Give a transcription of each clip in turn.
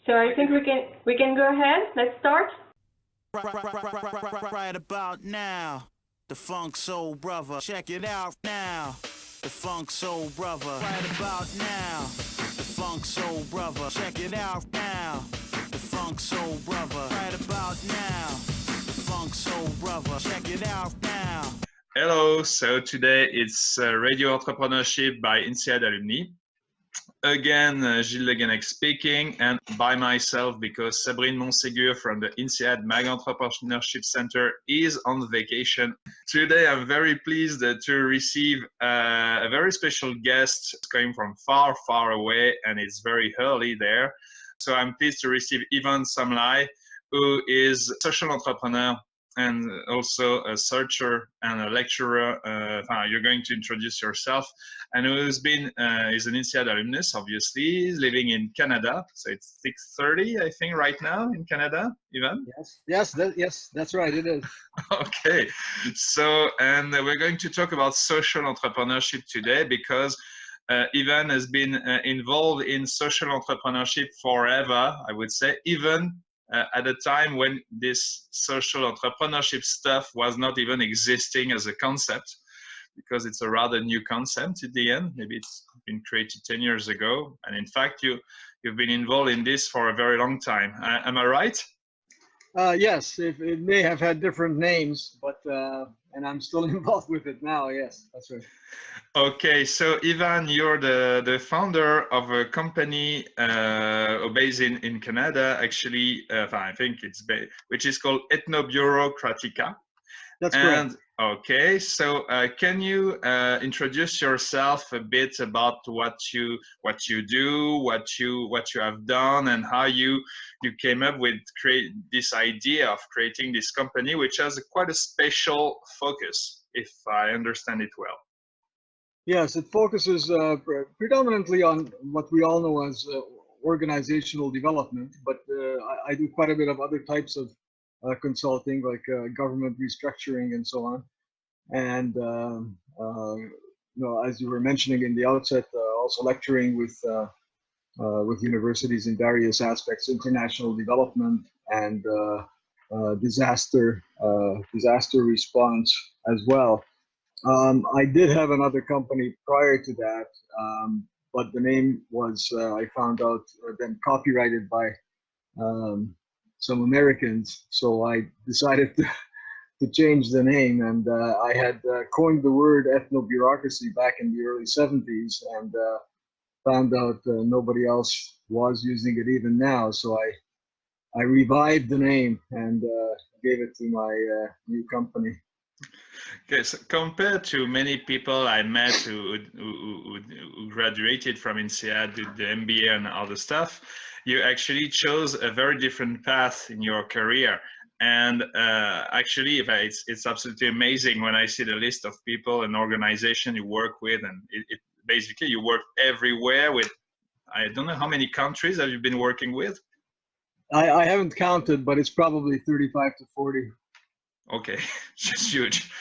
So I think we can go ahead. Let's start. Right about now, the Funk Soul Brother. Check it out now, the Funk Soul Brother. Right about now, the Funk Soul Brother. Check it out now, the Funk Soul Brother. Right about now, the Funk Soul Brother. Check it out now. Hello, so today it's Radio Entrepreneurship by INSEAD Alumni. Again, Gilles Guennec speaking, and by myself because Sabrine Monsegur from the INSEAD Entrepreneurship Center is on vacation. Today, I'm very pleased to receive a very special guest coming from far, far away, and it's very early there. So I'm pleased to receive Somlai, who is a social entrepreneur and also a searcher and a lecturer. You're going to introduce yourself, and who's been is an INSEAD alumnus, obviously. He's living in Canada, so it's 6:30, I think, right now in Canada. Ivan? Yes, that's right. It is. Okay, so and we're going to talk about social entrepreneurship today because Ivan has been involved in social entrepreneurship forever, I would say, even at a time when this social entrepreneurship stuff was not even existing as a concept, because it's a rather new concept at the end. Maybe it's been created 10 years ago. And in fact, you've been involved in this for a very long time. Am I right? Yes, it may have had different names, but and I'm still involved with it now. Yes, that's right. Okay, so Ivan, you're the founder of a company based in Canada, actually, I think it's which is called Ethnobureacratica. That's correct. Okay, so can you introduce yourself a bit about what you do, what you have done, and how you came up with this idea of creating this company, which has quite a special focus, if I understand it well. Yes, it focuses predominantly on what we all know as organizational development, but I do quite a bit of other types of consulting, like government restructuring and so on. And as you were mentioning in the outset, also lecturing with universities in various aspects, international development and disaster response as well. I did have another company prior to that, but the name was, I found out, then copyrighted by some Americans. So I decided to change the name, and I had coined the word ethnobureaucracy back in the early 70s, and found out nobody else was using it even now. So I revived the name and gave it to my new company. Okay, so compared to many people I met who graduated from INSEAD, did the MBA and other stuff, you actually chose a very different path in your career. And actually, it's absolutely amazing when I see the list of people and organizations you work with, and it basically you work everywhere with, I don't know how many countries have you been working with? I haven't counted, but it's probably 35 to 40. Okay, just huge.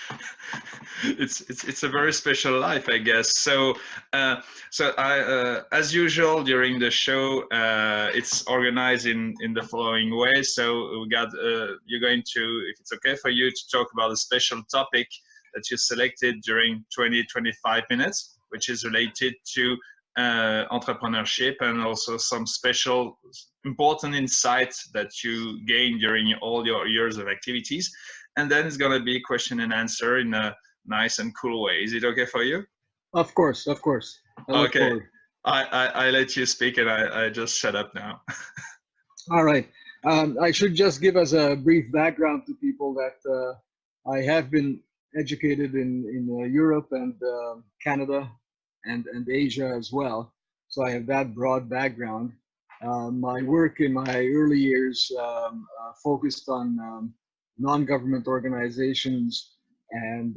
It's a very special life, I guess. So as usual during the show, it's organized in the following way. So we got you're going to, if it's okay for you, to talk about a special topic that you selected during 20-25 minutes, which is related to entrepreneurship and also some special important insights that you gained during all your years of activities. And then it's going to be question and answer in a nice and cool way. Is it okay for you? Of course, of course. Okay. I let you speak, and I just shut up now. All right. I should just give us a brief background to people that I have been educated in Europe and Canada and Asia as well. So I have that broad background. My work in my early years focused on non-government organizations and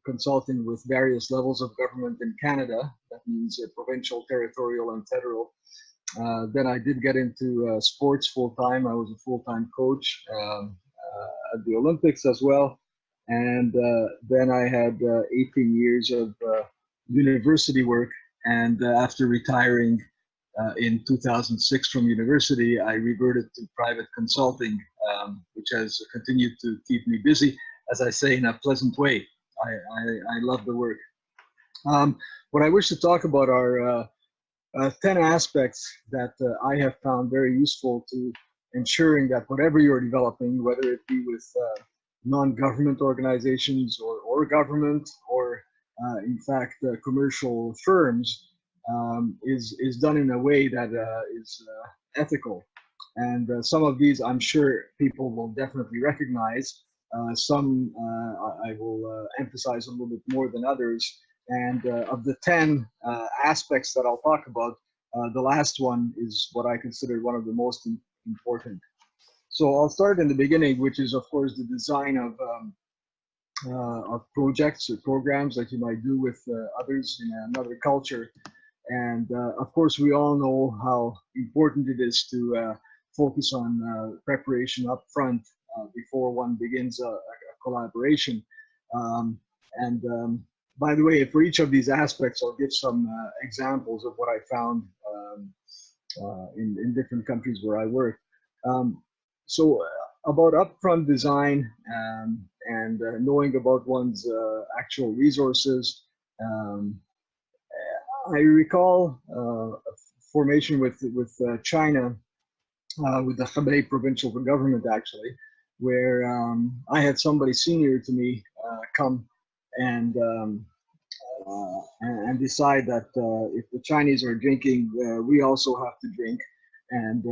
consulting with various levels of government in Canada. That means provincial, territorial, and federal. Then I did get into sports full-time. I was a full-time coach at the Olympics as well. And then I had 18 years of university work. And after retiring, in 2006 from university, I reverted to private consulting, which has continued to keep me busy, as I say, in a pleasant way. I love the work. What I wish to talk about are 10 aspects that I have found very useful to ensuring that whatever you're developing, whether it be with non-government organizations or government, or in fact commercial firms, is done in a way that is ethical. And some of these I'm sure people will definitely recognize. Some I will emphasize a little bit more than others. And of the 10 aspects that I'll talk about, the last one is what I consider one of the most important. So I'll start in the beginning, which is of course the design of projects or programs that you might do with others in another culture. And of course, we all know how important it is to focus on preparation up front before one begins a collaboration. By the way, for each of these aspects, I'll give some examples of what I found in different countries where I work. So about upfront design and knowing about one's actual resources. I recall a formation with China, with the Hebei provincial government actually, where I had somebody senior to me come and decide that if the Chinese are drinking, we also have to drink, and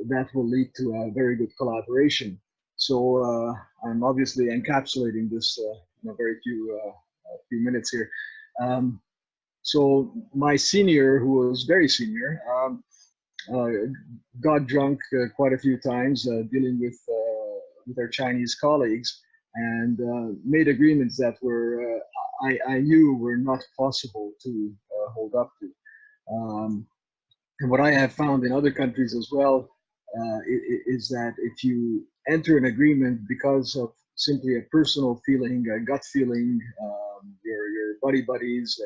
that will lead to a very good collaboration. So I'm obviously encapsulating this in a very few minutes here. So my senior, who was very senior, got drunk quite a few times dealing with our Chinese colleagues, and made agreements that were I knew were not possible to hold up to. And what I have found in other countries as well is that if you enter an agreement because of simply a personal feeling, a gut feeling, your buddies,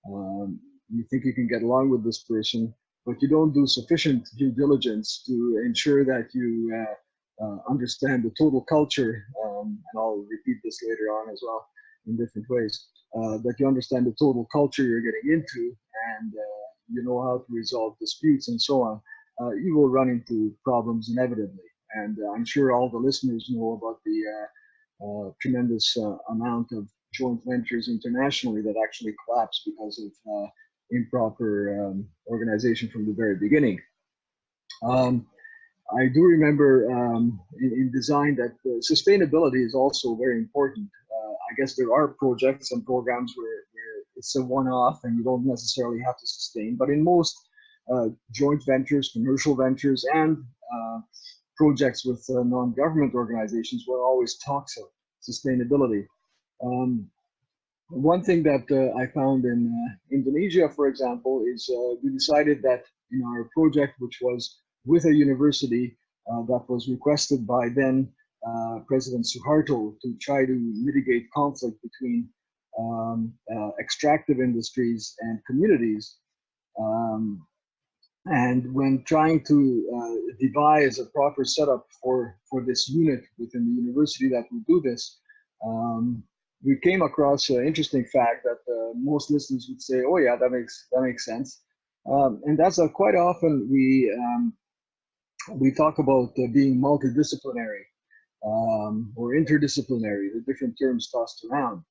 and you think you can get along with this person, but you don't do sufficient due diligence to ensure that you understand the total culture, and I'll repeat this later on as well in different ways, that you understand the total culture you're getting into, and you know how to resolve disputes and so on, you will run into problems inevitably. And I'm sure all the listeners know about the tremendous amount of joint ventures internationally that actually collapsed because of improper organization from the very beginning. I do remember in design that sustainability is also very important. I guess there are projects and programs where it's a one-off and you don't necessarily have to sustain, but in most joint ventures, commercial ventures, and projects with non-government organizations, one always talks of sustainability. One thing that I found in Indonesia, for example, is we decided that in our project, which was with a university that was requested by then President Suharto to try to mitigate conflict between extractive industries and communities. And when trying to devise a proper setup for this unit within the university that would do this, we came across an interesting fact that most listeners would say, "Oh yeah, that makes sense," and that's quite often we talk about being multidisciplinary or interdisciplinary, the different terms tossed around.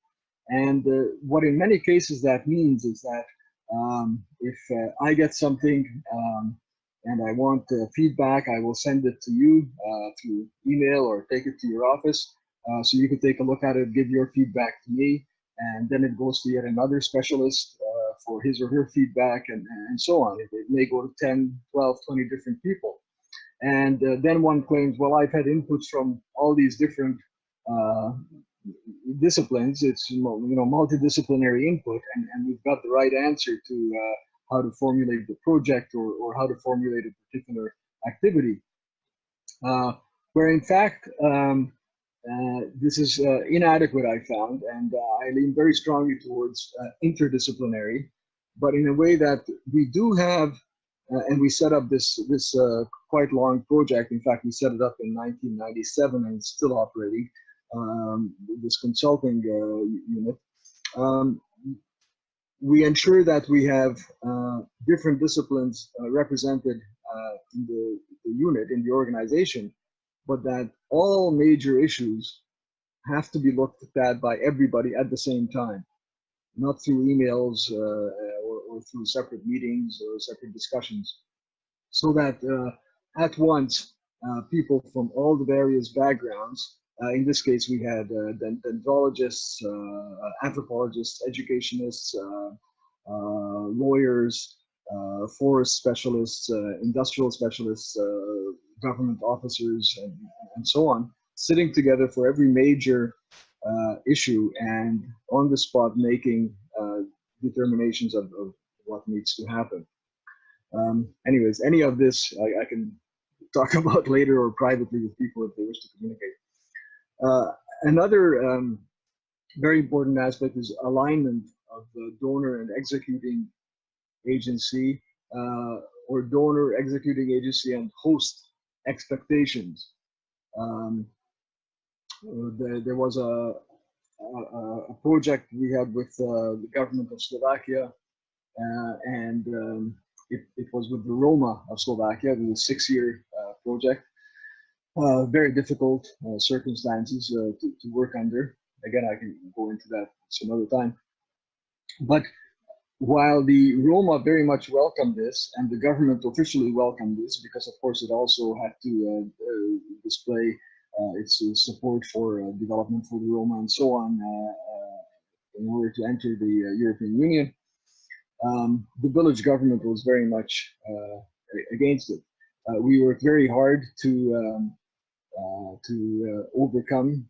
And what in many cases that means is that if I get something and I want feedback, I will send it to you through email or take it to your office so you can take a look at it, give your feedback to me, and then it goes to yet another specialist for his or her feedback, and so on. It may go to 10, 12, 20 different people. And then one claims, well, I've had inputs from all these different disciplines. It's multidisciplinary input, and we've got the right answer to how to formulate the project or how to formulate a particular activity. Where in fact, this is inadequate, I found, and I lean very strongly towards interdisciplinary. but in a way that we do have, and we set up this quite long project. In fact, we set it up in 1997 and it's still operating, this consulting unit. We ensure that we have different disciplines represented in the unit, in the organization, but that all major issues have to be looked at by everybody at the same time, not through emails or through separate meetings or separate discussions, so that at once people from all the various backgrounds, in this case we had dendrologists, anthropologists, educationists, lawyers, forest specialists, industrial specialists, government officers, and so on, sitting together for every major issue and on the spot making determinations of what needs to happen. Anyways, any of this I can talk about later or privately with people if they wish to communicate. Another very important aspect is alignment of the donor and executing agency, or donor, executing agency, and host expectations. There was a project we had with the government of Slovakia, and it was with the Roma of Slovakia. It was a 6-year project. Very difficult circumstances to work under. Again, I can go into that some other time. But while the Roma very much welcomed this, and the government officially welcomed this, because of course it also had to display its support for development for the Roma and so on in order to enter the European Union, the village government was very much against it. We worked very hard to overcome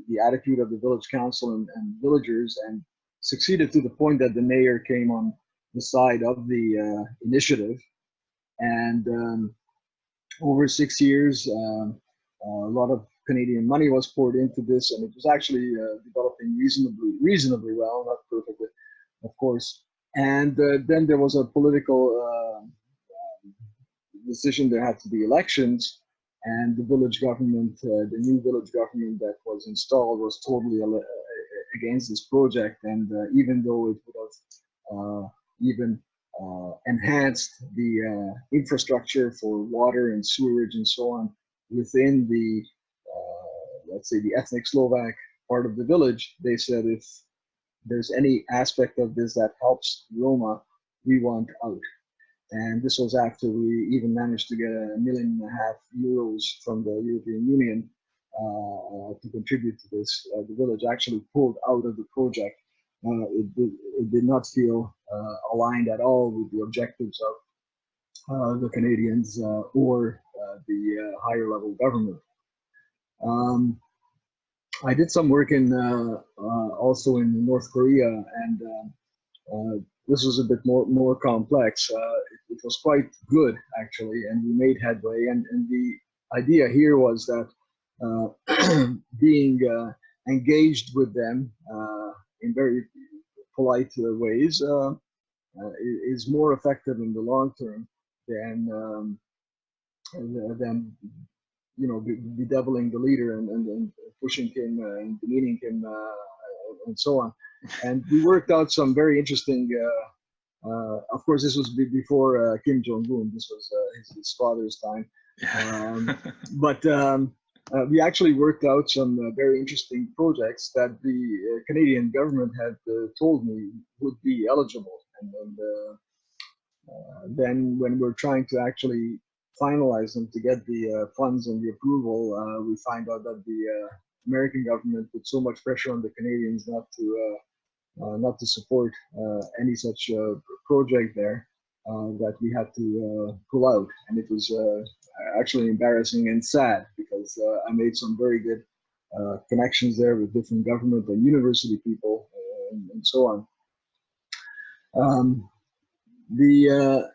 the attitude of the village council and villagers, and succeeded to the point that the mayor came on the side of the initiative. And over 6 years, a lot of Canadian money was poured into this, and it was actually developing reasonably well, not perfectly, of course. And then there was a political decision. There had to be elections, and the village government, the new village government that was installed, was totally against this project. And even though it would have even enhanced the infrastructure for water and sewerage and so on within the, let's say, the ethnic Slovak part of the village, they said if there's any aspect of this that helps Roma, we want out. And this was after we even managed to get €1.5 million from the European Union to contribute to this. The village actually pulled out of the project. It did not feel aligned at all with the objectives of the Canadians or the higher level government. I did some work in also in North Korea, and this was a bit more complex. It was quite good, actually, and we made headway. And the idea here was that being engaged with them in very polite ways is more effective in the long term than you know, bedeviling the leader and pushing him and demeaning him and so on. And we worked out some very interesting. Of course, this was before Kim Jong-un. This was his father's time. But we actually worked out some very interesting projects that the Canadian government had told me would be eligible. And then when we're trying to actually finalize them to get the funds and the approval, we find out that the American government put so much pressure on the Canadians not to support any such project there that we had to pull out. And it was actually embarrassing and sad, because I made some very good connections there with different government and university people and so on. The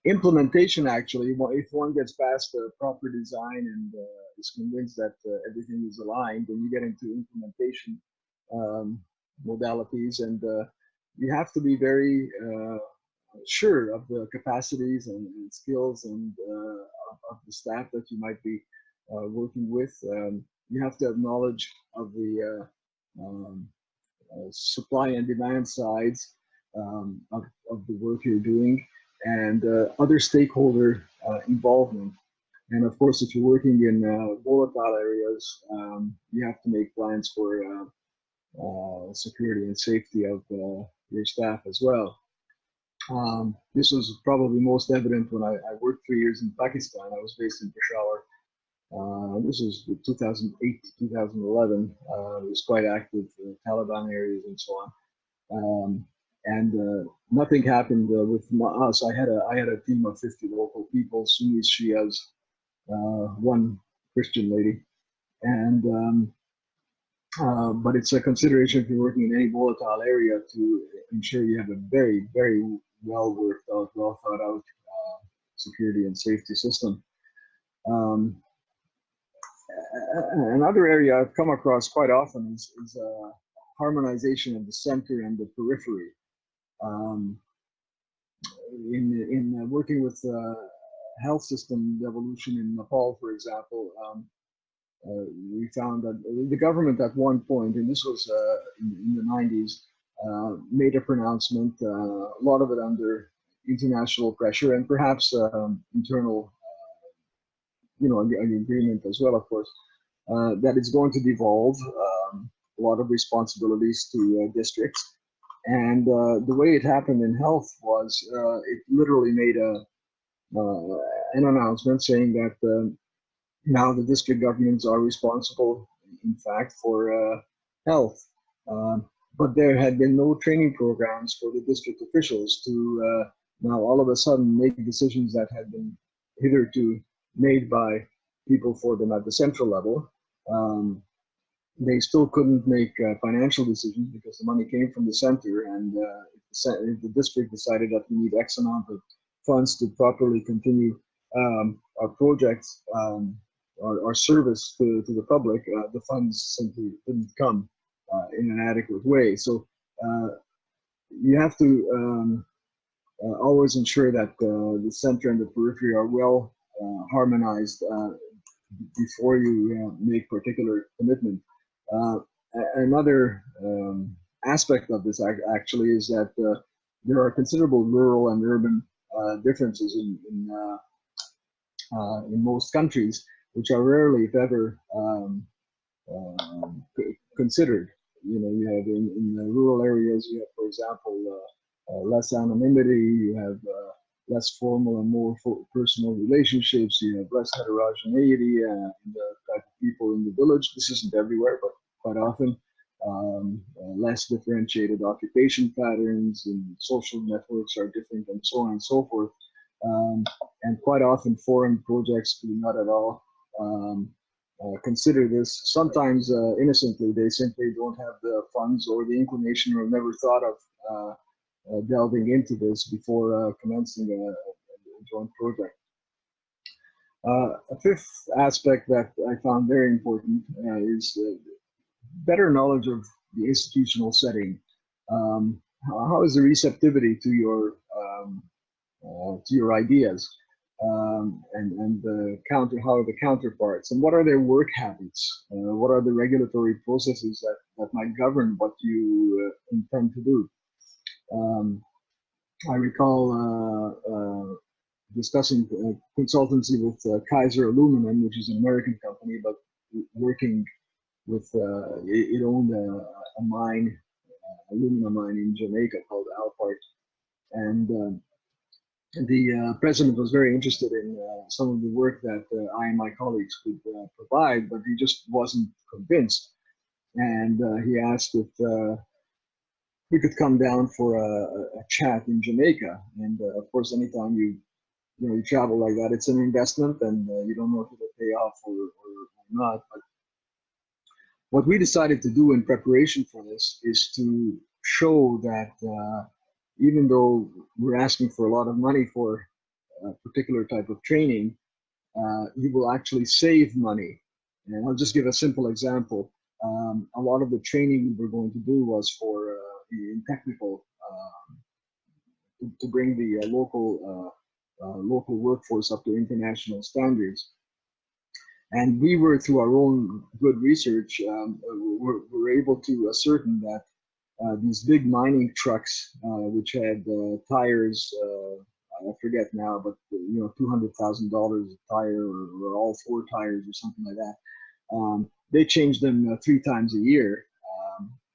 implementation, actually, if one gets past the proper design and is convinced that everything is aligned, then you get into implementation modalities. And you have to be very sure of the capacities and skills and of the staff that you might be working with. You have to have knowledge of the supply and demand sides of the work you're doing, and other stakeholder involvement. And of course, if you're working in volatile areas, you have to make plans for security and safety of your staff as well. This was probably most evident when I worked 3 years in Pakistan. I was based in Peshawar. This was 2008 to 2011. It was quite active, Taliban areas and so on. And nothing happened with us. I had a team of 50 local people, Sunnis, Shias, one Christian lady, and but it's a consideration if you're working in any volatile area to ensure you have a very, very well worked out, well thought out security and safety system. Another area I've come across quite often is harmonization of the center and the periphery. In working with health system evolution in Nepal, for example, we found that the government at one point, and this was in the 90s, made a pronouncement, a lot of it under international pressure and perhaps internal, an agreement as well, of course, that it's going to devolve a lot of responsibilities to districts. And the way it happened in health was it literally made an announcement saying that now the district governments are responsible, in fact, for health. But there had been no training programs for the district officials to now all of a sudden make decisions that had been hitherto made by people for them at the central level. They still couldn't make financial decisions because the money came from the center, and if the district decided that we need X amount of funds to properly continue our projects, our service to the public, the funds simply didn't come in an adequate way. So you have to always ensure that the center and the periphery are well harmonized before you make particular commitment. Another aspect of this actually is that there are considerable rural and urban differences in most countries, which are rarely, if ever, considered. You have in the rural areas, you have, for example, less anonymity, you have less formal and more personal relationships, you have less heterogeneity in the type of people in the village. This isn't everywhere, but quite often. Less differentiated occupation patterns and social networks are different, and so on and so forth. And quite often foreign projects do not at all consider this. Sometimes innocently, they simply don't have the funds or the inclination, or never thought of delving into this before commencing a joint project. A fifth aspect that I found very important is better knowledge of the institutional setting. How is the receptivity to your ideas, and how are the counterparts, and what are their work habits? What are the regulatory processes that might govern what you intend to do? I recall discussing consultancy with Kaiser Aluminum, which is an American company, but working with, it owned a mine, aluminum mine in Jamaica called Alpart. And the president was very interested in some of the work that I and my colleagues could provide, but he just wasn't convinced. And he asked if we could come down for a chat in Jamaica. And of course, anytime you travel like that, it's an investment, and you don't know if it'll pay off or not. But what we decided to do in preparation for this is to show that even though we're asking for a lot of money for a particular type of training, you will actually save money. And I'll just give a simple example. A lot of the training we were going to do was for in technical to bring the local workforce up to international standards. And we were, through our own good research, were able to ascertain that these big mining trucks, which had tires, I forget now, but $200,000 a tire, or all 4 tires, or something like that. They changed them 3 times a year,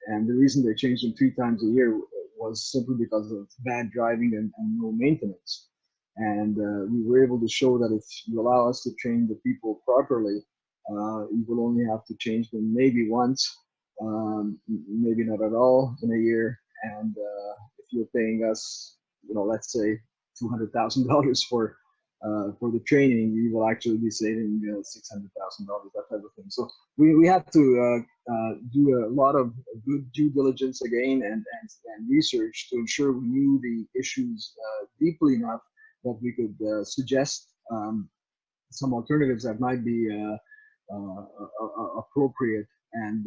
and the reason they changed them 3 times a year was simply because of bad driving and no maintenance. And we were able to show that if you allow us to train the people properly, you will only have to change them maybe once, maybe not at all in a year. And if you're paying us, let's say $200,000 for the training, you will actually be saving $600,000, that type of thing. So we had to do a lot of good due diligence again and research to ensure we knew the issues deeply enough that we could suggest some alternatives that might be appropriate and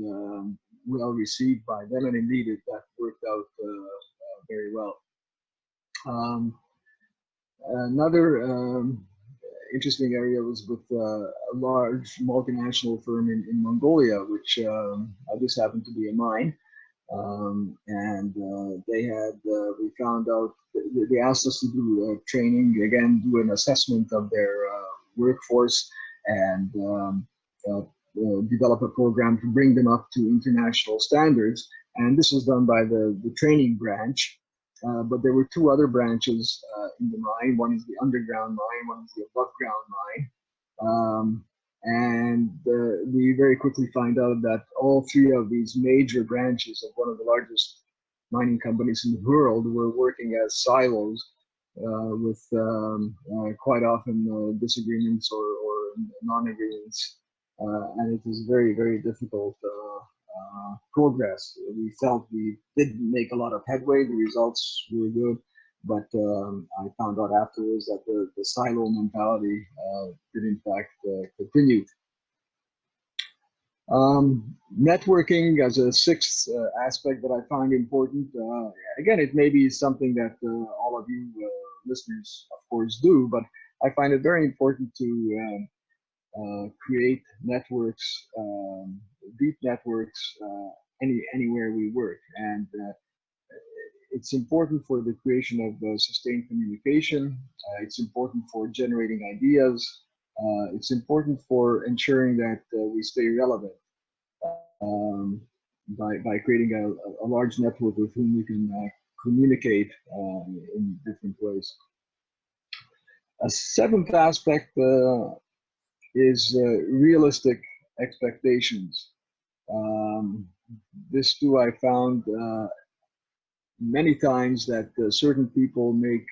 well received by them, and indeed that worked out very well. Another interesting area was with a large multinational firm in Mongolia, which just happened to be a mine. And they had, we found out, they asked us to do training, again, do an assessment of their workforce and develop a program to bring them up to international standards. And this was done by the training branch. But there were 2 other branches in the mine. One is the underground mine, one is the above ground mine. And we very quickly find out that all 3 of these major branches of one of the largest mining companies in the world were working as silos with quite often disagreements or non-agreements. And it was very, very difficult progress. We felt we didn't make a lot of headway. The results were good, but I found out afterwards that the silo mentality did in fact continue. Networking as a 6th aspect that I find important. Again, it may be something that all of you listeners, of course, do, but I find it very important to create networks, deep networks, anywhere we work. And it's important for the creation of sustained communication. It's important for generating ideas. It's important for ensuring that we stay relevant by creating a large network with whom we can communicate in different ways. A 7th aspect is realistic expectations. This too, I found many times that certain people make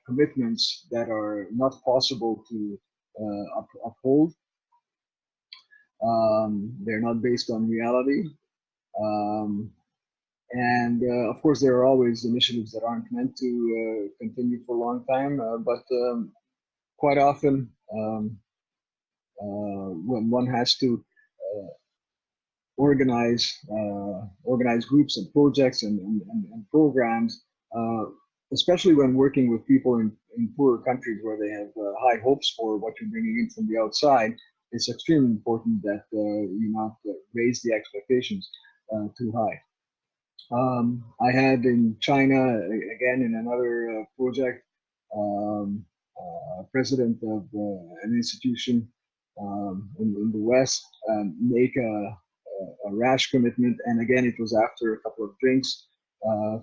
commitments that are not possible to uphold. They're not based on reality. And of course, there are always initiatives that aren't meant to continue for a long time, but quite often, when one has to organize groups and projects and programs, especially when working with people in poorer countries where they have high hopes for what you're bringing in from the outside, it's extremely important that you not raise the expectations too high. I had in China, again in another project, president of an institution in the West make a rash commitment, and again it was after a couple of drinks,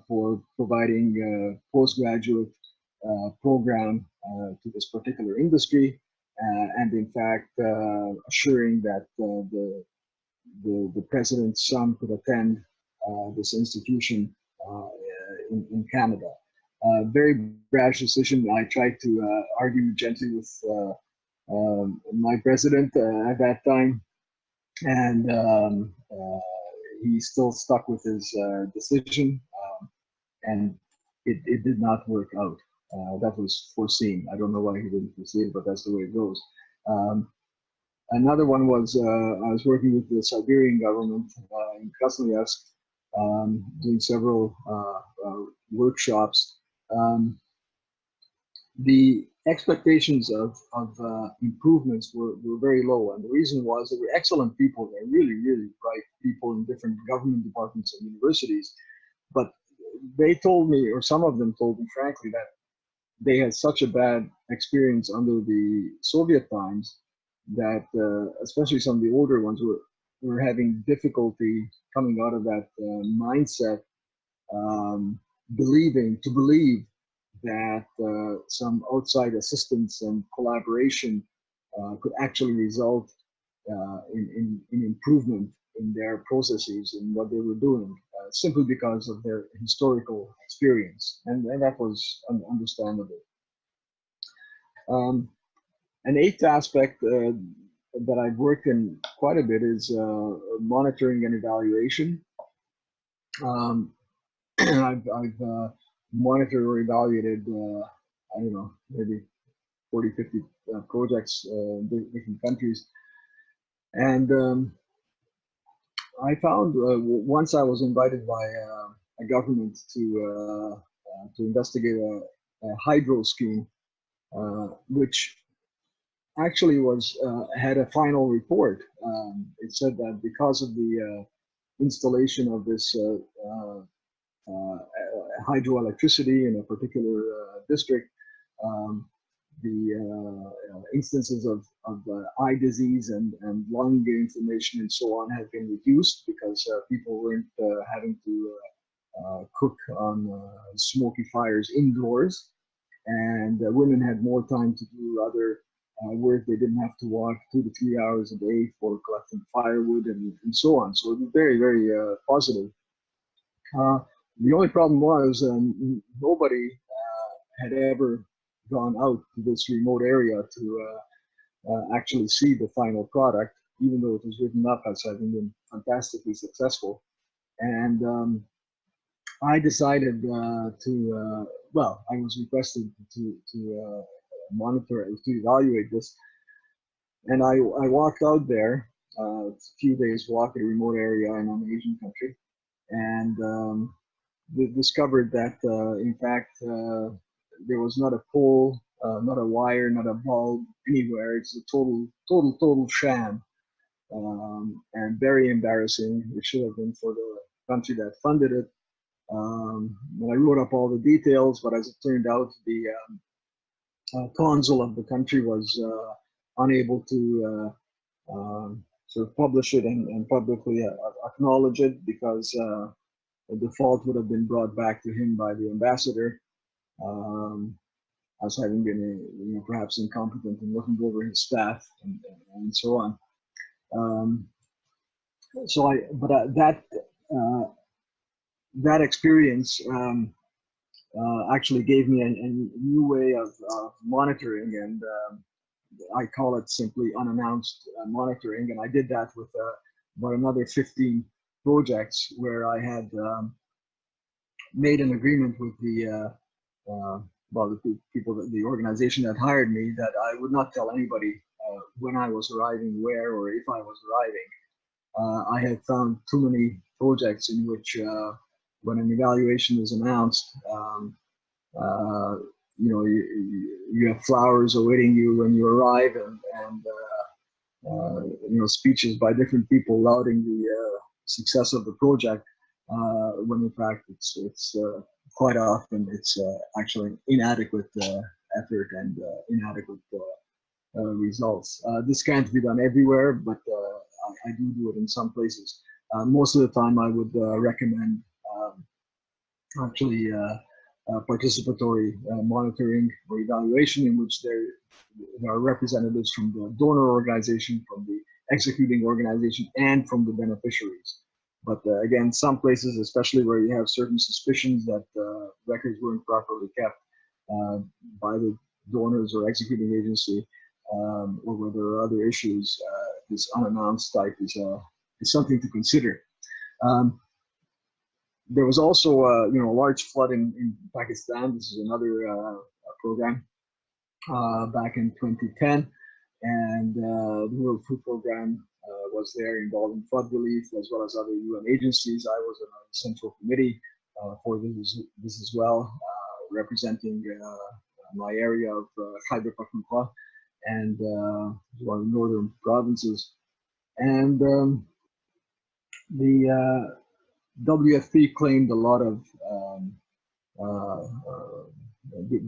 for providing a postgraduate program to this particular industry, and in fact assuring that the president's son could attend this institution in Canada. Very brash decision. I tried to argue gently with my president at that time, and he still stuck with his decision, and it did not work out. That was foreseen. I don't know why he didn't foresee it, but that's the way it goes. Another one was I was working with the Siberian government in Krasnoyarsk doing several workshops. The expectations of improvements were very low, and the reason was there were excellent people there, really, really bright people in different government departments and universities, but they told me, or some of them told me frankly, that they had such a bad experience under the Soviet times that especially some of the older ones were having difficulty coming out of that mindset, believe that some outside assistance and collaboration could actually result in improvement in their processes and what they were doing, simply because of their historical experience, and that was understandable. An eighth aspect that I've worked in quite a bit is monitoring and evaluation. I've monitored or evaluated, I don't know, maybe 40, 50 projects in different countries. And I found once I was invited by a government to investigate a hydro scheme, which actually had a final report. It said that because of the installation of this hydroelectricity in a particular district, the instances of eye disease and lung inflammation and so on have been reduced because people weren't having to cook on smoky fires indoors, and women had more time to do other work. They didn't have to walk 2 to 3 hours a day for collecting firewood and so on. So it was very, very positive. The only problem was nobody had ever gone out to this remote area to actually see the final product, even though it was written up as having been fantastically successful. And I decided well, I was requested to monitor, to evaluate this. And I walked out there, a few days walk in a remote area in an Asian country, and discovered that in fact there was not a pole, not a wire, not a bulb anywhere. It's a total sham, and very embarrassing. It should have been for the country that funded it. And I wrote up all the details, but as it turned out, the consul of the country was unable to sort of publish it and publicly acknowledge it, because the default would have been brought back to him by the ambassador as having been perhaps incompetent in looking over his staff and so on. That experience actually gave me a new way of monitoring, and I call it simply unannounced monitoring. And I did that with about another 15 projects where I had made an agreement with the people, the organization that hired me, that I would not tell anybody when I was arriving where or if I was arriving. I had found too many projects in which when an evaluation is announced, you have flowers awaiting you when you arrive, and speeches by different people lauding the success of the project, when in fact it's quite often it's actually inadequate effort and inadequate results. This can't be done everywhere, but I do it in some places. Most of the time I would recommend actually participatory monitoring or evaluation, in which there are representatives from the donor organization, from the executing organization, and from the beneficiaries. But again, some places, especially where you have certain suspicions that records weren't properly kept by the donors or executing agency, or where there are other issues, this unannounced type is something to consider. There was also a large flood in Pakistan. This is another program back in 2010, and the World Food Program was there involved in flood relief as well as other UN agencies. I was in a central committee for this as well, representing my area of Khyber Pakhtunkhwa and one of the northern provinces. And the WFP claimed a lot of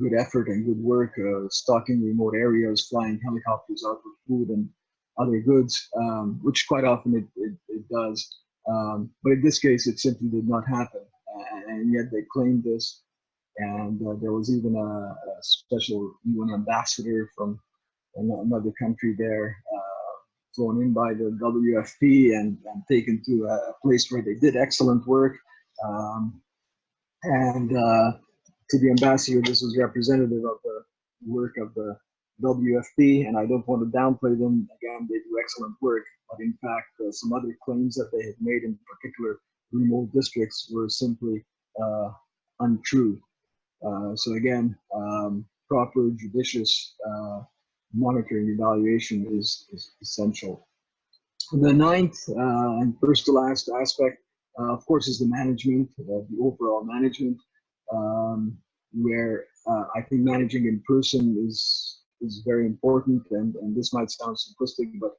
good effort and good work, stocking remote areas, flying helicopters out with food and other goods, which quite often it does. But in this case, it simply did not happen. And yet they claimed this. And there was even a special UN ambassador from another country there, flown in by the WFP and taken to a place where they did excellent work. To the ambassador, this was representative of the work of the WFP, and I don't want to downplay them. Again, they do excellent work, but in fact, some other claims that they had made in particular remote districts were simply untrue. So again, proper judicious monitoring evaluation is essential. The ninth and first to last aspect, of course, is the management, the overall management, where I think managing in person is very important, and this might sound simplistic, but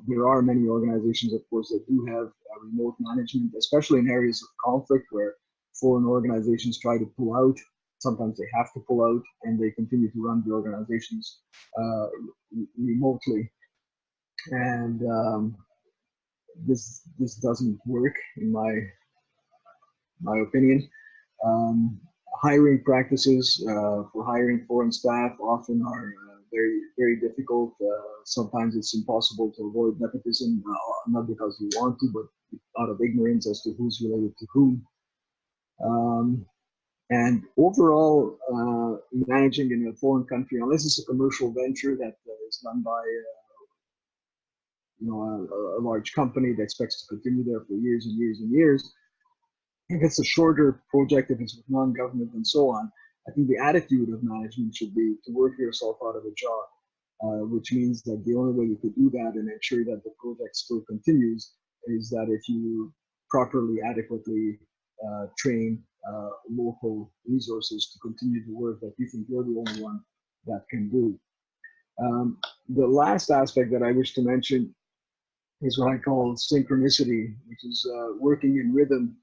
there are many organizations, of course, that do have remote management, especially in areas of conflict where foreign organizations try to pull out. Sometimes they have to pull out, and they continue to run the organizations remotely. And this doesn't work, in my opinion. Hiring practices for hiring foreign staff often are very, very difficult. Sometimes it's impossible to avoid nepotism, not because you want to, but out of ignorance as to who's related to whom. And overall, managing in a foreign country, unless it's a commercial venture that is done by a large company that expects to continue there for years and years and years, if it's a shorter project, if it's with non-government and so on, I think the attitude of management should be to work yourself out of a job, which means that the only way you could do that and ensure that the project still continues is that if you properly, adequately train local resources to continue the work that you think you're the only one that can do. The last aspect that I wish to mention is what I call synchronicity, which is working in rhythm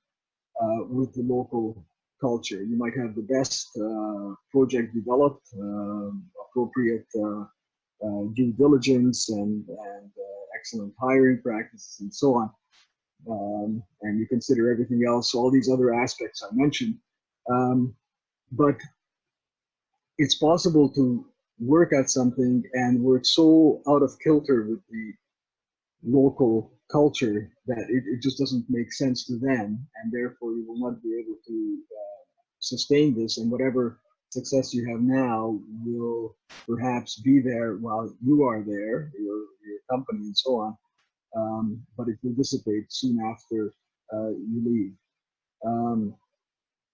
with the local culture. You might have the best project developed, appropriate due diligence and excellent hiring practices and so on. And you consider everything else, all these other aspects I mentioned. But it's possible to work at something and work so out of kilter with the local culture that it just doesn't make sense to them, and therefore you will not be able to sustain this, and whatever success you have now will perhaps be there while you are there, your company and so on, but it will dissipate soon after you leave.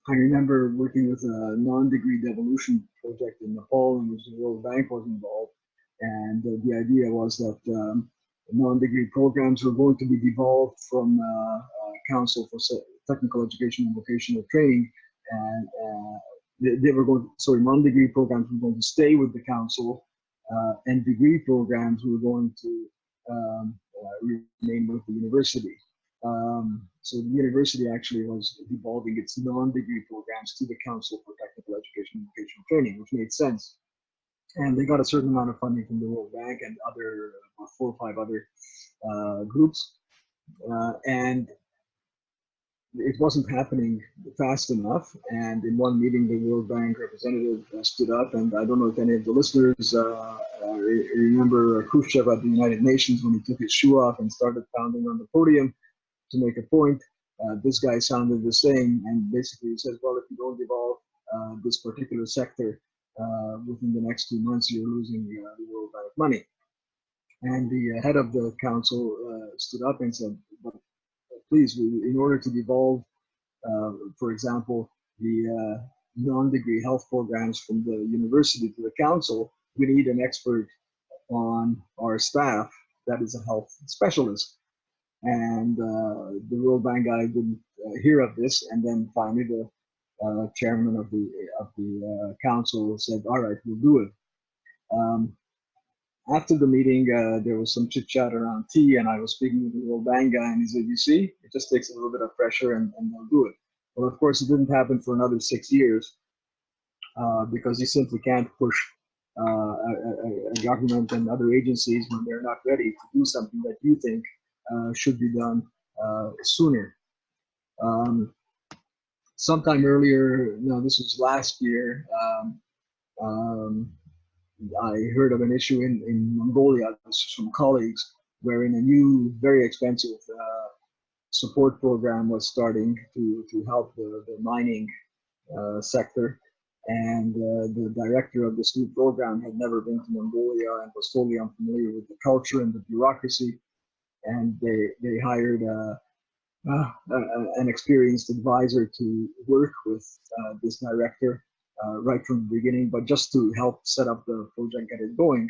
I remember working with a non-degree devolution project in Nepal in which the World Bank was involved, and the idea was that non-degree programs were going to be devolved from Council for Technical Education and Vocational Training, and they were going. Sorry, non-degree programs were going to stay with the council, and degree programs were going to remain with the university. So the university actually was devolving its non-degree programs to the Council for Technical Education and Vocational Training, which made sense. And they got a certain amount of funding from the World Bank and other 4 or 5 other groups, and it wasn't happening fast enough. And in one meeting, the World Bank representative stood up, and I don't know if any of the listeners remember Khrushchev at the United Nations when he took his shoe off and started pounding on the podium to make a point. This guy sounded the same, and basically he says, well, if you don't devolve this particular sector within the next 2 months, you're losing the World Bank money. And the head of the council stood up and said, but please, in order to devolve, for example, the non-degree health programs from the university to the council, we need an expert on our staff that is a health specialist. And the World Bank guy didn't hear of this, and then finally the chairman of the council said, "All right, we'll do it." After the meeting, there was some chit chat around tea, and I was speaking with the World Bank guy, and he said, "You see, it just takes a little bit of pressure, and they'll do it." Well, of course, it didn't happen for another 6 years because you simply can't push a government and other agencies when they're not ready to do something that you think should be done sooner. Sometime earlier, no, this was last year, I heard of an issue in Mongolia, this is from colleagues, wherein a new, very expensive support program was starting to help the mining sector. And the director of this new program had never been to Mongolia and was totally unfamiliar with the culture and the bureaucracy. And they hired an experienced advisor to work with this director right from the beginning, but just to help set up the project, get it going.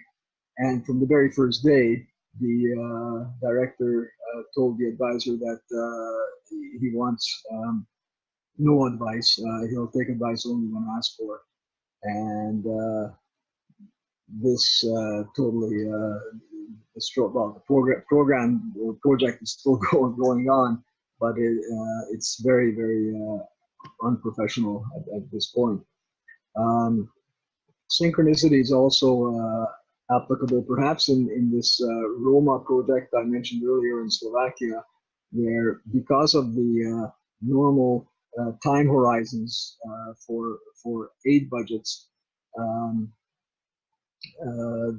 And from the very first day, the director told the advisor that he wants no advice. He'll take advice only when asked for. And this totally destroyed. Well, the project is still going on, but it's very, very unprofessional at this point. Synchronicity is also applicable perhaps in this Roma project I mentioned earlier in Slovakia, where because of the normal time horizons for aid budgets,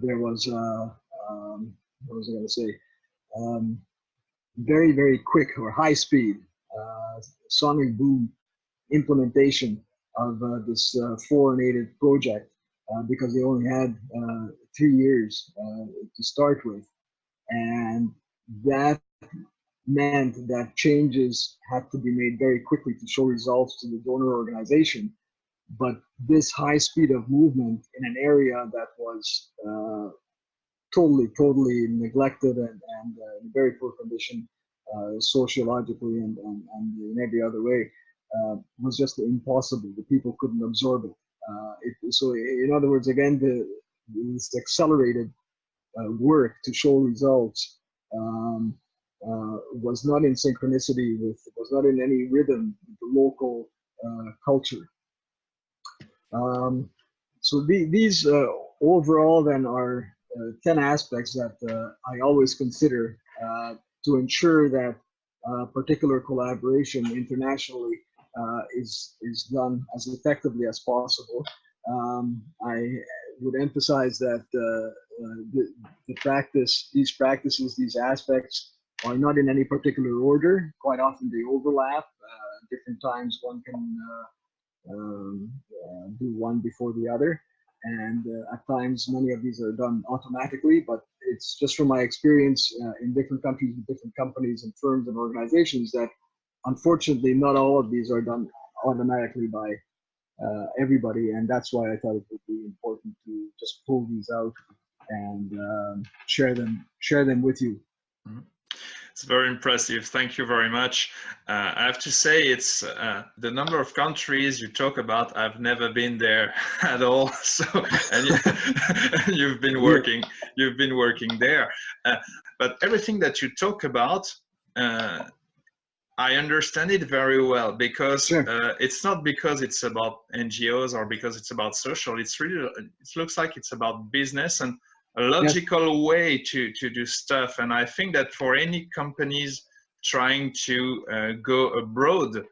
there was what was I going to say? Very, very quick or high speed sonic boom implementation of this fluorinated project because they only had 3 years to start with, and that meant that changes had to be made very quickly to show results to the donor organization. But this high speed of movement in an area that was totally neglected and in very poor condition sociologically and in every other way was just impossible. The people couldn't absorb it. So in other words, again, this accelerated work to show results was not in synchronicity with, was not in any rhythm with the local culture. So these overall then are 10 aspects that I always consider to ensure that particular collaboration internationally is done as effectively as possible. I would emphasize that the practice, these practices, these aspects are not in any particular order. Quite often they overlap. Different times one can do one before the other, and at times many of these are done automatically, but it's just from my experience in different countries with different companies and firms and organizations that unfortunately not all of these are done automatically by everybody, and that's why I thought it would be important to just pull these out and share them with you. Mm-hmm. It's very impressive. Thank you very much. I have to say, it's the number of countries you talk about. I've never been there at all. So, and you've been working there. But everything that you talk about, I understand it very well, because sure. It's not because it's about NGOs or because it's about social. It's really, it looks like it's about business and a logical way to do stuff. And I think that for any companies trying to go abroad,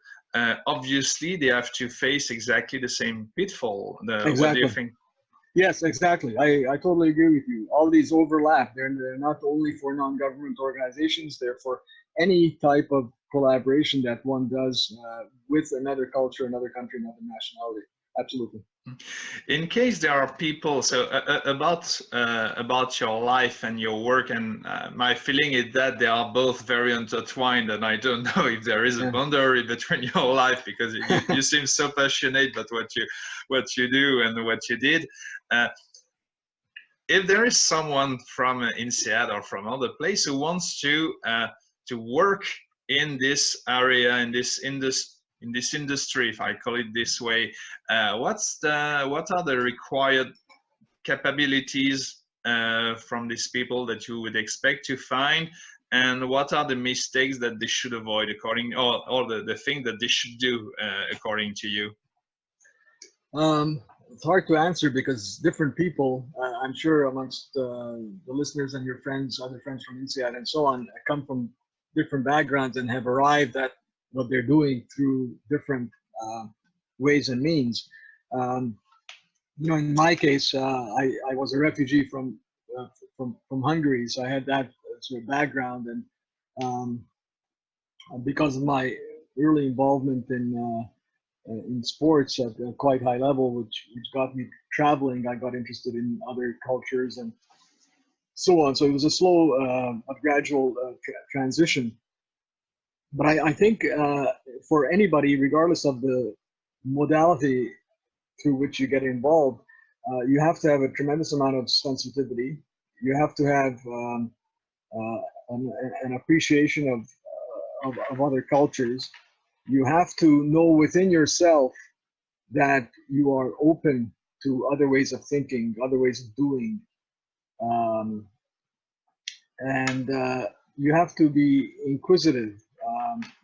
obviously they have to face exactly the same pitfall. Exactly. What do you think? Yes, exactly. I totally agree with you. All these overlap. They're not only for non-government organizations, they're for any type of collaboration that one does with another culture, another country, another nationality. Absolutely. In case there are people, so about your life and your work, and my feeling is that they are both very intertwined, and I don't know if there is a boundary between your life, because you seem so passionate about what you do and what you did. if there is someone from INSEAD or from other place who wants to work in this area, in this industry, if I call it this way, what are the required capabilities from these people that you would expect to find, and what are the mistakes that they should avoid according, or the thing that they should do according to you? It's hard to answer because different people, I'm sure amongst the listeners and your friends, other friends from INSEAD and so on, come from different backgrounds and have arrived at what they're doing through different ways and means. You know, in my case, I was a refugee from Hungary, so I had that sort of background, and because of my early involvement in sports at a quite high level, which got me traveling, I got interested in other cultures and so on. So it was a slow but gradual transition. But I think for anybody, regardless of the modality through which you get involved, you have to have a tremendous amount of sensitivity. You have to have an appreciation of other cultures. You have to know within yourself that you are open to other ways of thinking, other ways of doing. And you have to be inquisitive,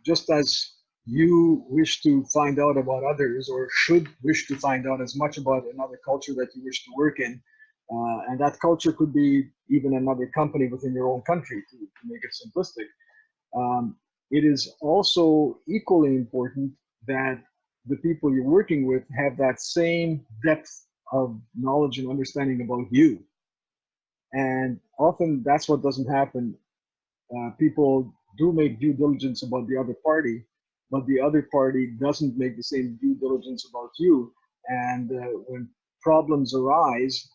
just as you wish to find out about others, or should wish to find out as much about another culture that you wish to work in. And that culture could be even another company within your own country, to make it simplistic. It is also equally important that the people you're working with have that same depth of knowledge and understanding about you. And often that's what doesn't happen. People do make due diligence about the other party, but the other party doesn't make the same due diligence about you. And when problems arise,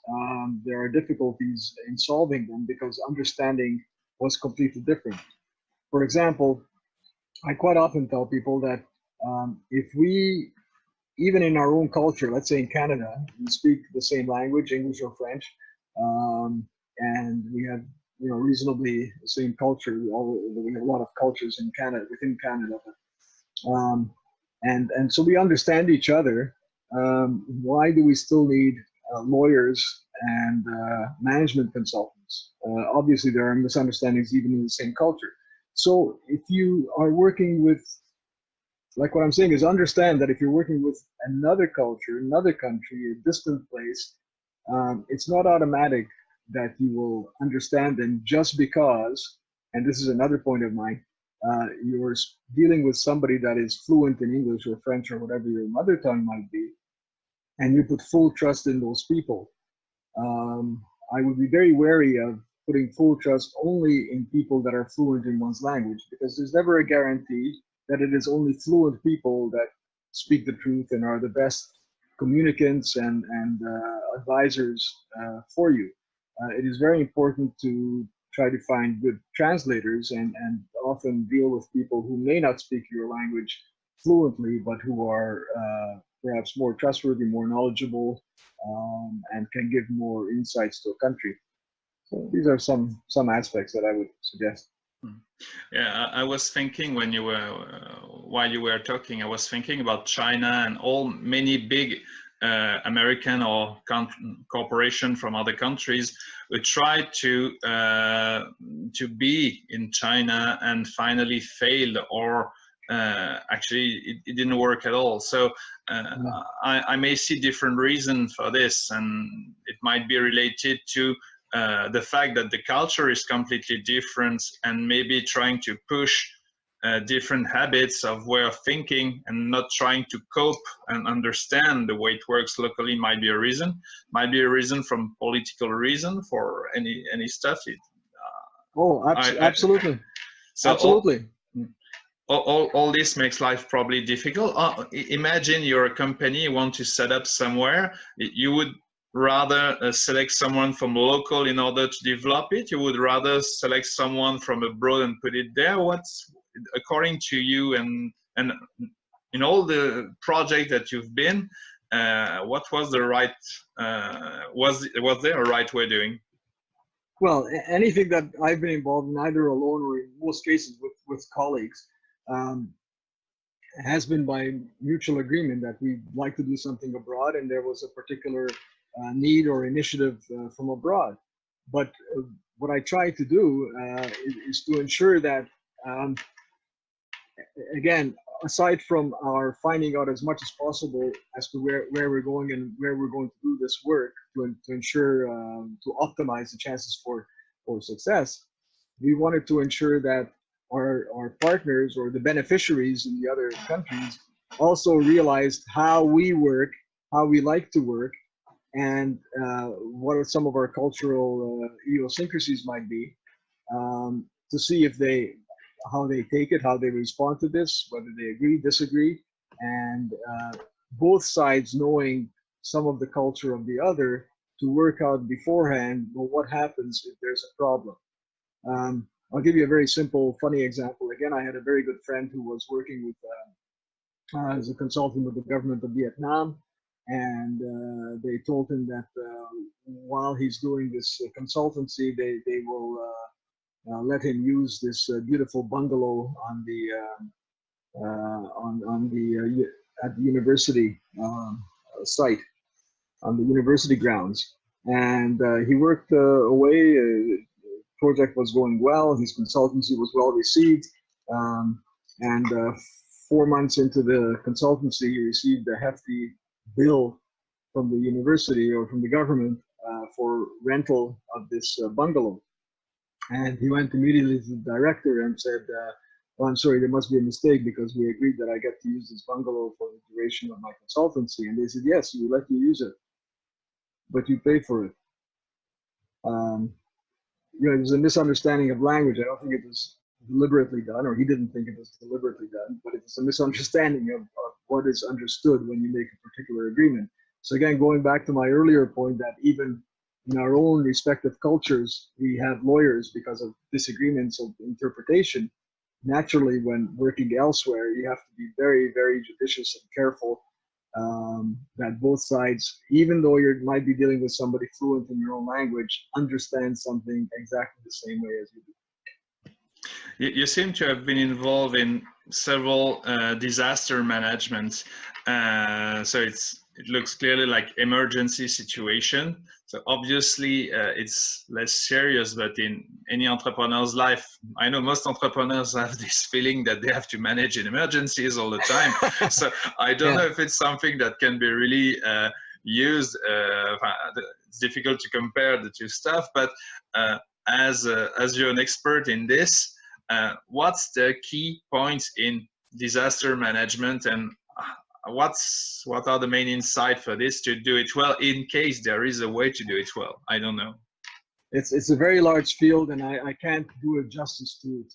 there are difficulties in solving them because understanding was completely different. For example, I quite often tell people that if we, even in our own culture, let's say in Canada, we speak the same language, English or French, and we have, you know, reasonably the same culture. We have a lot of cultures in Canada, within Canada, and so we understand each other. Why do we still need lawyers and management consultants? Obviously, there are misunderstandings even in the same culture. So if you are working with, like what I'm saying is, understand that if you're working with another culture, another country, a distant place, it's not automatic that you will understand them just because, and this is another point of mine, you're dealing with somebody that is fluent in English or French or whatever your mother tongue might be, and you put full trust in those people. I would be very wary of putting full trust only in people that are fluent in one's language, because there's never a guarantee that it is only fluent people that speak the truth and are the best communicants and advisors for you. It is very important to try to find good translators and often deal with people who may not speak your language fluently, but who are perhaps more trustworthy, more knowledgeable, and can give more insights to a country. So these are some aspects that I would suggest. Yeah, I was thinking when you were, while you were talking, I was thinking about China and many big American or corporation from other countries who tried to be in China and finally failed, or actually it didn't work at all. So I may see different reasons for this, and it might be related to the fact that the culture is completely different, and maybe trying to push different habits of way of thinking and not trying to cope and understand the way it works locally might be a reason. Might be a reason from political reason for any stuff. Absolutely. So absolutely. All this makes life probably difficult. Imagine you're a company, you want to set up somewhere, you would rather select someone from local in order to develop it? You would rather select someone from abroad and put it there? What's, according to you, and in all the projects that you've been, what was the right, was there a right way of doing? Well, anything that I've been involved in, either alone or in most cases with colleagues, has been by mutual agreement that we'd like to do something abroad, and there was a particular need or initiative from abroad. But what I try to do is to ensure that, again, aside from our finding out as much as possible as to where we're going and where we're going to do this work to ensure, to optimize the chances for success, we wanted to ensure that our partners or the beneficiaries in the other countries also realized how we work, how we like to work, and what are some of our cultural idiosyncrasies might be, to see if how they take it, how they respond to this, whether they agree, disagree, and both sides knowing some of the culture of the other to work out beforehand, well, what happens if there's a problem. I'll give you a very simple, funny example. Again, I had a very good friend who was working with, as a consultant with the government of Vietnam, and they told him that while he's doing this consultancy, they will let him use this beautiful bungalow on the at the university site, on the university grounds, and he worked away. Project was going well. His consultancy was well received, and 4 months into the consultancy, he received a hefty bill from the university or from the government for rental of this bungalow. And he went immediately to the director and said, well, I'm sorry, there must be a mistake, because we agreed that I get to use this bungalow for the duration of my consultancy. And they said, yes, we let you use it, but you pay for it. There's a misunderstanding of language. I don't think it was deliberately done, or he didn't think it was deliberately done, but it's a misunderstanding of what is understood when you make a particular agreement. So again, going back to my earlier point, that even in our own respective cultures, we have lawyers because of disagreements of interpretation. Naturally, when working elsewhere, you have to be very, very judicious and careful that both sides, even though you might be dealing with somebody fluent in your own language, understand something exactly the same way as you do. You seem to have been involved in several disaster management. So it looks clearly like emergency situation. So obviously it's less serious, but in any entrepreneur's life, I know most entrepreneurs have this feeling that they have to manage in emergencies all the time. So I don't know if it's something that can be really used. It's difficult to compare the two stuff, but as you're an expert in this, what's the key points in disaster management, and what are the main insights for this to do it well, in case there is a way to do it well? I don't know. It's a very large field, and I can't do it justice to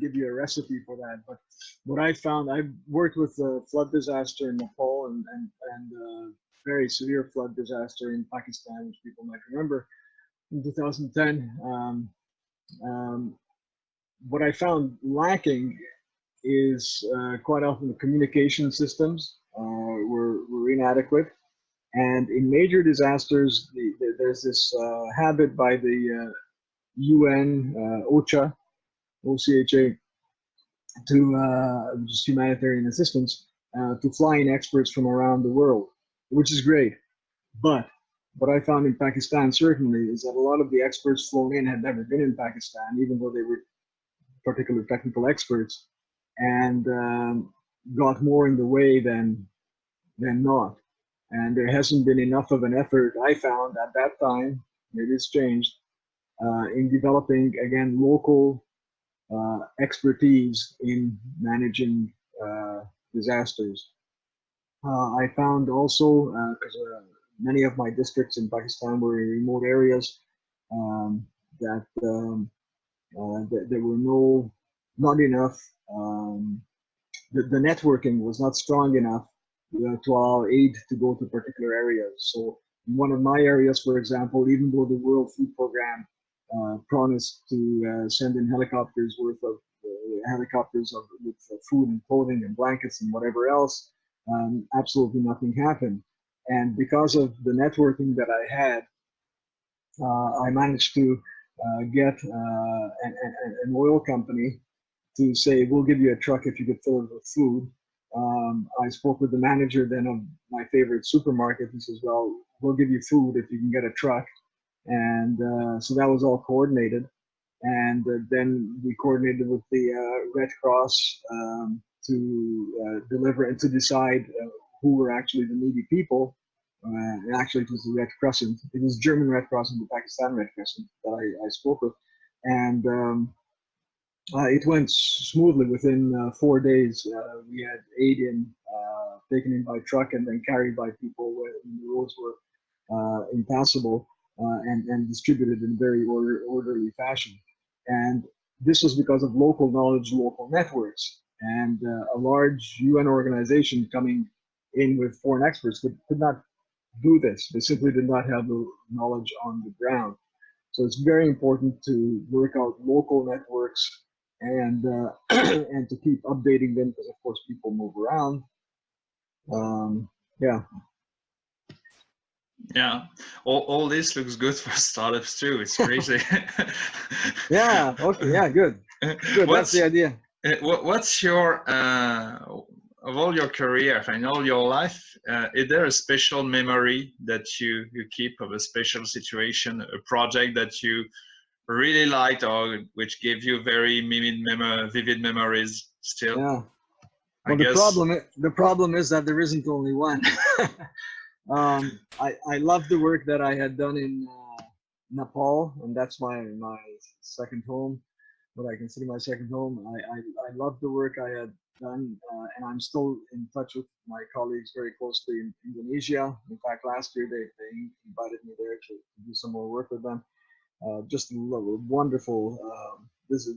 give you a recipe for that. But what I found, I've worked with a flood disaster in Nepal and very severe flood disaster in Pakistan, which people might remember, in 2010. What I found lacking is quite often the communication systems were inadequate. And in major disasters, there's this habit by the UN, OCHA, to just humanitarian assistance, to fly in experts from around the world, which is great. But what I found in Pakistan certainly is that a lot of the experts flown in had never been in Pakistan, even though they were particular technical experts, and got more in the way than not. And there hasn't been enough of an effort, I found at that time, maybe it's changed, in developing, again, local expertise in managing disasters. I found also, because many of my districts in Pakistan were in remote areas, that there were not enough, the networking was not strong enough to allow aid to go to particular areas. So in one of my areas, for example, even though the World Food Program promised to send in helicopters with food and clothing and blankets and whatever else, absolutely nothing happened. And because of the networking that I had, I managed to get an oil company to say, we'll give you a truck if you could fill it with food. I spoke with the manager then of my favorite supermarket. He says, well, we'll give you food if you can get a truck. And so that was all coordinated. And then we coordinated with the Red Cross to deliver and to decide who were actually the needy people. And actually, it was the Red Crescent. It was German Red Cross and the Pakistan Red Crescent that I spoke with. And it went smoothly. Within 4 days, we had aid taken in by truck and then carried by people when the roads were impassable, and distributed in a very orderly fashion. And this was because of local knowledge, local networks, and a large UN organization coming in with foreign experts could not do this. They simply did not have the knowledge on the ground. So it's very important to work out local networks and and to keep updating them, because of course people move around. Yeah. Yeah, all this looks good for startups too. It's crazy. Yeah. Okay. Yeah. Good. Good. That's the idea. What's your of all your career and all your life? Is there a special memory that you keep of a special situation, a project that you really liked, or which gave you very vivid memories still? Yeah. Well, the problem is that there isn't only one. I love the work that I had done in Nepal, and that's my second home, what I consider my second home. I love the work I had done, and I'm still in touch with my colleagues very closely in Indonesia. In fact, last year they invited me there to do some more work with them. Just wonderful. This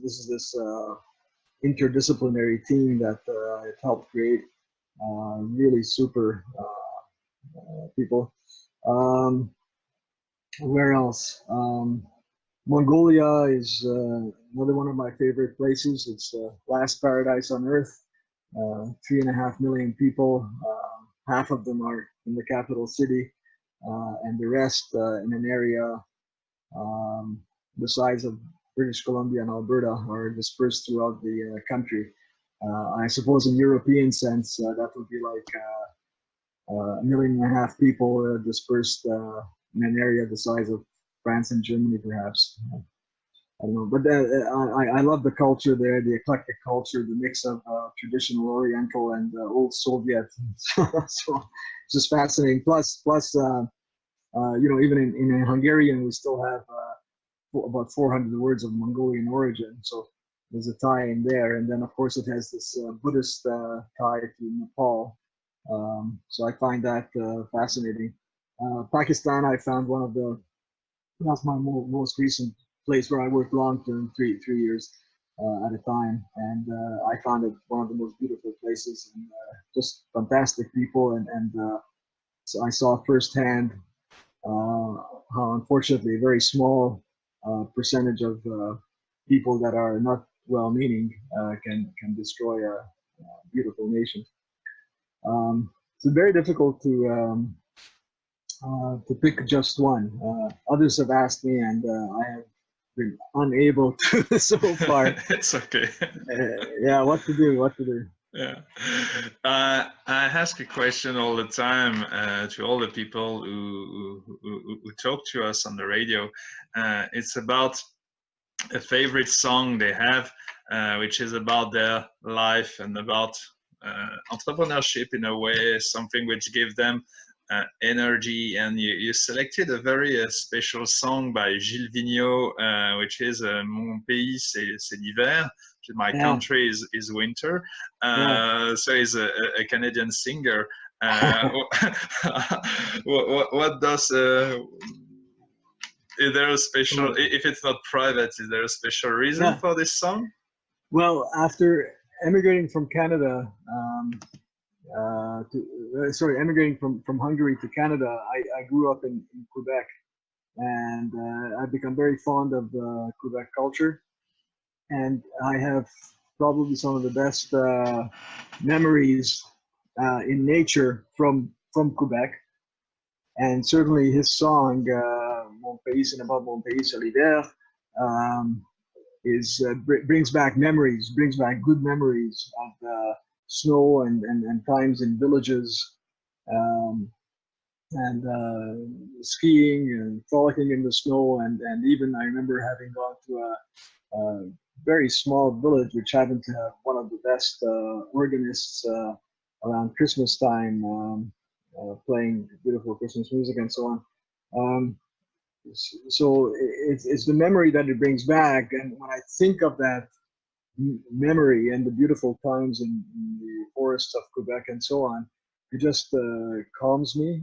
interdisciplinary team that it helped create. Really super people. Where else? Mongolia is another one of my favorite places. It's the last paradise on earth. 3.5 million people. Half of them are in the capital city, and the rest in an area the size of British Columbia and Alberta are dispersed throughout the country. I suppose in European sense, that would be like 1.5 million people dispersed in an area the size of France and Germany, perhaps. I don't know, but I love the culture there, the eclectic culture, the mix of traditional Oriental and old Soviet. So it's just fascinating. Plus, even in Hungarian, we still have about 400 words of Mongolian origin. So there's a tie in there, and then of course it has this Buddhist tie to Nepal. So I find that fascinating. Pakistan, I found that's my most recent place where I worked long-term, three years at a time, and I found it one of the most beautiful places, and just fantastic people, and so I saw firsthand how unfortunately a very small percentage of people that are not well-meaning can destroy a beautiful nation. It's very difficult to pick just one. Others have asked me, and I have been unable to so far. It's okay. Yeah, what to do. Yeah, I ask a question all the time to all the people who talk to us on the radio. It's about a favorite song they have, which is about their life and about entrepreneurship in a way, something which gives them energy. And you selected a very special song by Gilles, which is Mon pays c'est l'hiver. My country is winter. So he's a Canadian singer. What does is there a special, if it's not private, is there a special reason for this song? Well, after emigrating from Canada, emigrating from Hungary to Canada, I grew up in Quebec, and I've become very fond of Quebec culture, and I have probably some of the best memories in nature from Quebec. And certainly his song, Mon Pays, c'est n'importe mon pays, c'est l'hiver, brings back memories, brings back good memories of snow and times in villages, and skiing and frolicking in the snow. And even I remember having gone to a very small village which happened to have one of the best organists around Christmas time, playing beautiful Christmas music and so on. So it's the memory that it brings back, and when I think of that memory and the beautiful times in the forests of Quebec and so on, it just calms me,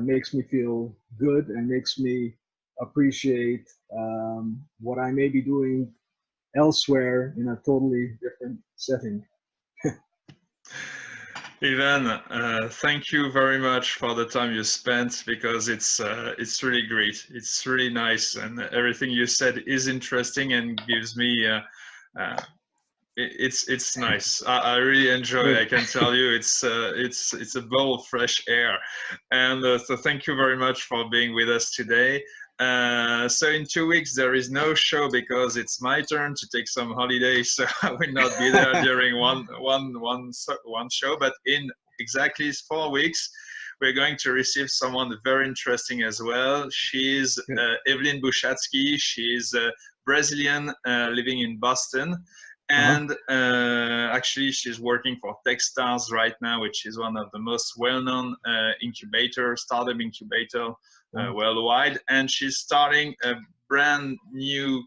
makes me feel good, and makes me appreciate what I may be doing elsewhere in a totally different setting. Ivan, thank you very much for the time you spent, because it's really great. It's really nice, and everything you said is interesting and gives me it's nice. I really enjoy. I can tell you, it's a bowl of fresh air, and so thank you very much for being with us today. So in 2 weeks there is no show because it's my turn to take some holiday, so I will not be there during one show. But in exactly 4 weeks, we're going to receive someone very interesting as well. She's Evelyn Bushatsky. She's a Brazilian living in Boston. And actually, she's working for Techstars right now, which is one of the most well-known startup incubator worldwide. And she's starting a brand new,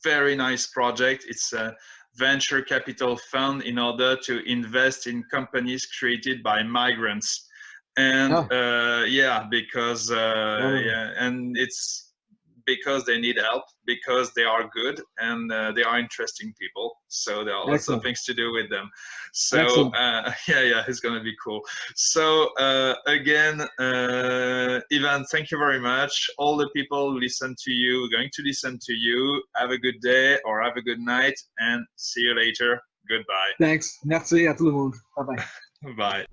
very nice project. It's a venture capital fund in order to invest in companies created by migrants. And because and it's because they need help, because they are good, and they are interesting people. So there are lots of things to do with them. So it's going to be cool. So again, Ivan, thank you very much. All the people who listen to you, going to listen to you, have a good day or have a good night, and see you later. Goodbye. Thanks. Merci à tout le monde. Bye-bye. Bye.